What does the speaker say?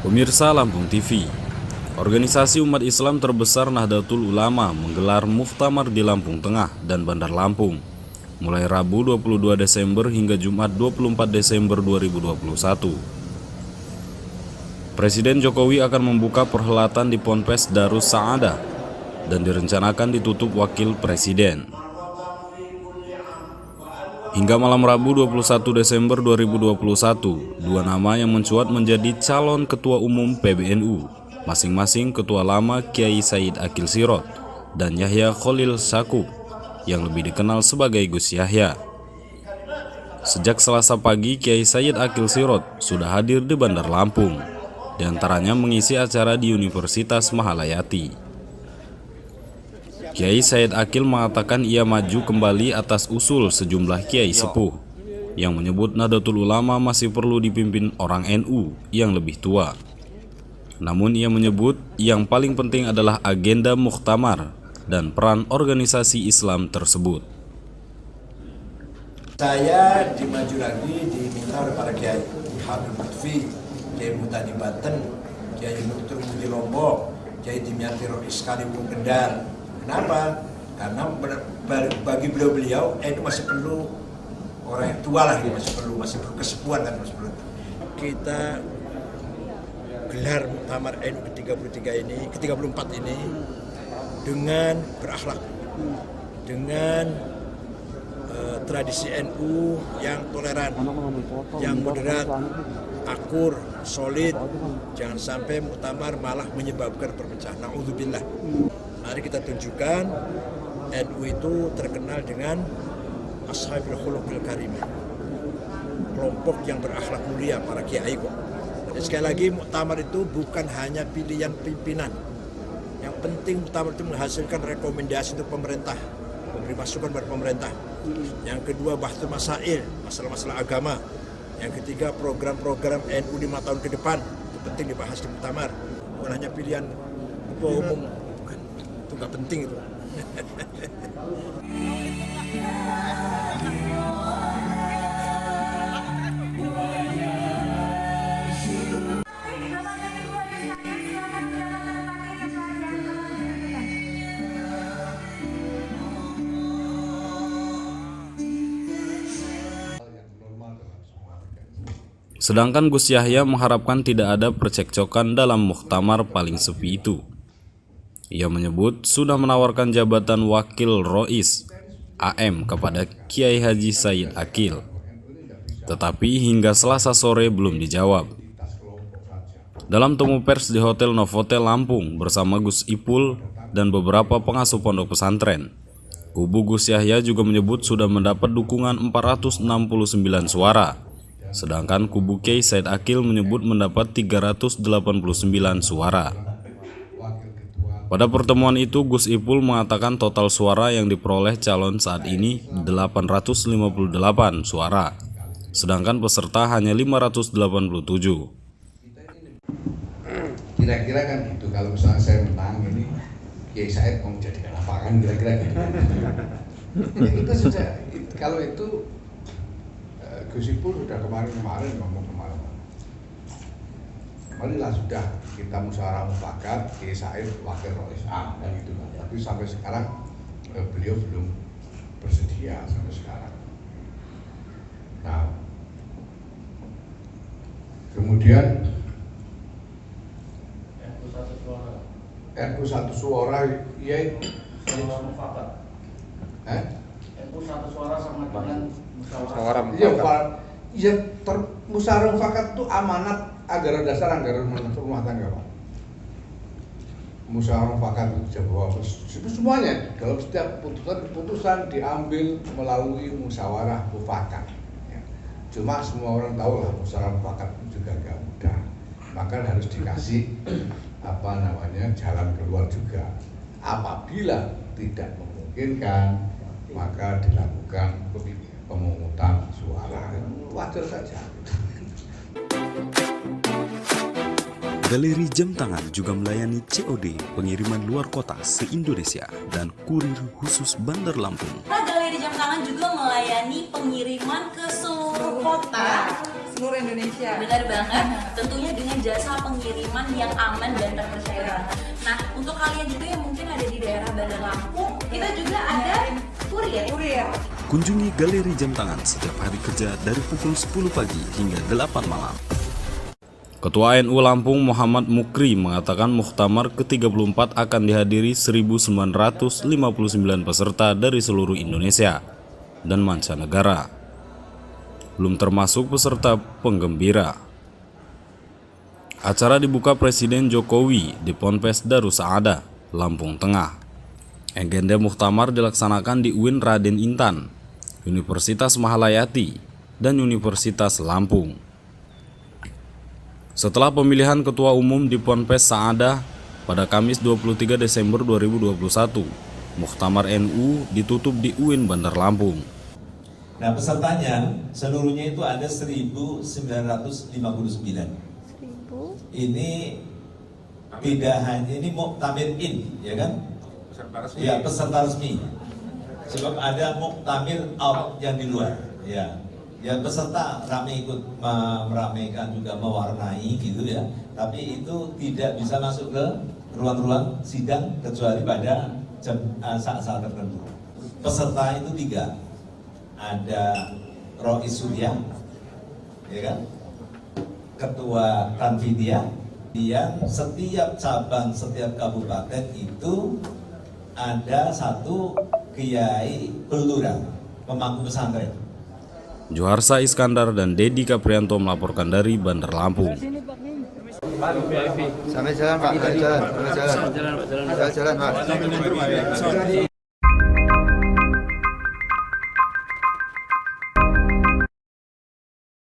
Pemirsa Lampung TV, organisasi umat Islam terbesar Nahdlatul Ulama menggelar muktamar di Lampung Tengah dan Bandar Lampung mulai Rabu 22 Desember hingga Jumat 24 Desember 2021. Presiden Jokowi akan membuka perhelatan di Ponpes Darus Saadah dan direncanakan ditutup Wakil Presiden. Hingga malam Rabu 21 Desember 2021, dua nama yang mencuat menjadi calon Ketua Umum PBNU, masing-masing Ketua Lama Kiai Said Akil Sirot dan Yahya Khalil Stakuf, yang lebih dikenal sebagai Gus Yahya. Sejak Selasa pagi, Kiai Said Akil Sirot sudah hadir di Bandar Lampung, diantaranya mengisi acara di Universitas Mahalayati. Kiai Said Akil mengatakan ia maju kembali atas usul sejumlah kiai sepuh yang menyebut Nahdlatul Ulama masih perlu dipimpin orang NU yang lebih tua. Namun ia menyebut yang paling penting adalah agenda muktamar dan peran organisasi Islam tersebut. Saya dimaju lagi diminta oleh para kiai, Habib Lutfi, Kiai Mutadi Banten, Kiai Nurtul Mudi Lombok, Kiai Dimyati Rois Kalimpung Kendal. Kenapa? Karena bagi beliau itu masih perlu orang yang tua lah, masih perlu kesepuan kan, masih perlu. Kita gelar muktamar NU ke-34 ini dengan berakhlak, dengan tradisi NU yang toleran, yang moderat, akur, solid. Jangan sampai muktamar malah menyebabkan perpecahan. Na'udzubillah. Mari kita tunjukkan NU itu terkenal dengan ashabul khuluqil karimah, kelompok yang berakhlak mulia, para kiai kok. Jadi sekali lagi muktamar itu bukan hanya pilihan pimpinan. Yang penting muktamar itu menghasilkan rekomendasi untuk pemerintah, memberi masukan kepada pemerintah. Yang kedua, bahtul masail, masalah-masalah agama. Yang ketiga, program-program NU 5 tahun ke depan, itu penting dibahas di muktamar. Bukan hanya pilihan ketua umum, bukan. Itu nggak penting itu. Sedangkan Gus Yahya mengharapkan tidak ada percekcokan dalam muktamar paling sepi itu. Ia menyebut sudah menawarkan jabatan Wakil Rois AM kepada Kiai Haji Said Akil, tetapi hingga Selasa sore belum dijawab. Dalam temu pers di Hotel Novotel Lampung bersama Gus Ipul dan beberapa pengasuh pondok pesantren, kubu Gus Yahya juga menyebut sudah mendapat dukungan 469 suara. Sedangkan kubu Kiai Said Akil menyebut mendapat 389 suara. Pada pertemuan itu, Gus Ipul mengatakan total suara yang diperoleh calon saat ini 858 suara, sedangkan peserta hanya 587. Kira-kira kan gitu, kalau misalnya saya menang ini, Kiai Said mau jadi apa kan, kira-kira gitu. Ya kita sudah, kalau itu Gus Ipul sudah kemarin ngomong kemarin-kemarin. Marilah sudah kita musyawarah mufakat, Kiai Said Wakil Rois A dan gitu kan. Tapi sampai sekarang beliau belum bersedia sampai sekarang. Nah, kemudian NU satu suara, ya Musyawarah mufakat. NU satu suara sama dengan musyawarah. Iya, musyawarah mufakat itu amanat anggaran dasar, anggaran rumah tangga, Pak. Musyawarah mufakat itu semuanya, kalau setiap keputusan diambil melalui musyawarah mufakat. Ya. Cuma semua orang tahu lah musyawarah mufakat itu juga nggak mudah, maka harus dikasih jalan keluar juga. Apabila tidak memungkinkan, maka dilakukan pemungutan suara. Wajar saja. Galeri Jam Tangan juga melayani COD pengiriman luar kota se-Indonesia dan kurir khusus Bandar Lampung. Galeri Jam Tangan juga melayani pengiriman ke seluruh kota seluruh Indonesia. Benar banget, tentunya dengan jasa pengiriman yang aman dan terpercaya banget. Nah, untuk kalian juga yang mungkin ada di daerah Bandar Lampung, kita juga ada kurir. Kunjungi Galeri Jam Tangan setiap hari kerja dari pukul 10 pagi hingga 8 malam. Ketua NU Lampung Muhammad Mukri mengatakan Muktamar ke-34 akan dihadiri 1.959 peserta dari seluruh Indonesia dan mancanegara, belum termasuk peserta penggembira. Acara dibuka Presiden Jokowi di Ponpes Darus Saadah, Lampung Tengah. Agenda Muktamar dilaksanakan di UIN Raden Intan, Universitas Mahalayati, dan Universitas Lampung. Setelah pemilihan Ketua Umum di Ponpes Saadah pada Kamis 23 Desember 2021, Muktamar NU ditutup di UIN Bandar Lampung. Nah, pesertanya seluruhnya itu ada 1.959. Ini tidak hanya ini Muktamir In, ya kan? Ya, peserta resmi. Sebab ada Muktamir Out yang di luar, ya. Ya, peserta ramai ikut meramaikan juga mewarnai gitu ya. Tapi itu tidak bisa masuk ke ruang-ruang sidang kecuali pada saat-saat tertentu. Peserta itu 3. Ada Rois Surya, ya kan? Ketua Tanfidia, yang setiap cabang, setiap kabupaten itu ada 1 kiai belurah, pemangku pesantren. Joharsa Iskandar dan Dedi Kaprianto melaporkan dari Bandar Lampung. Sampai jalan Pak, jalan Pak.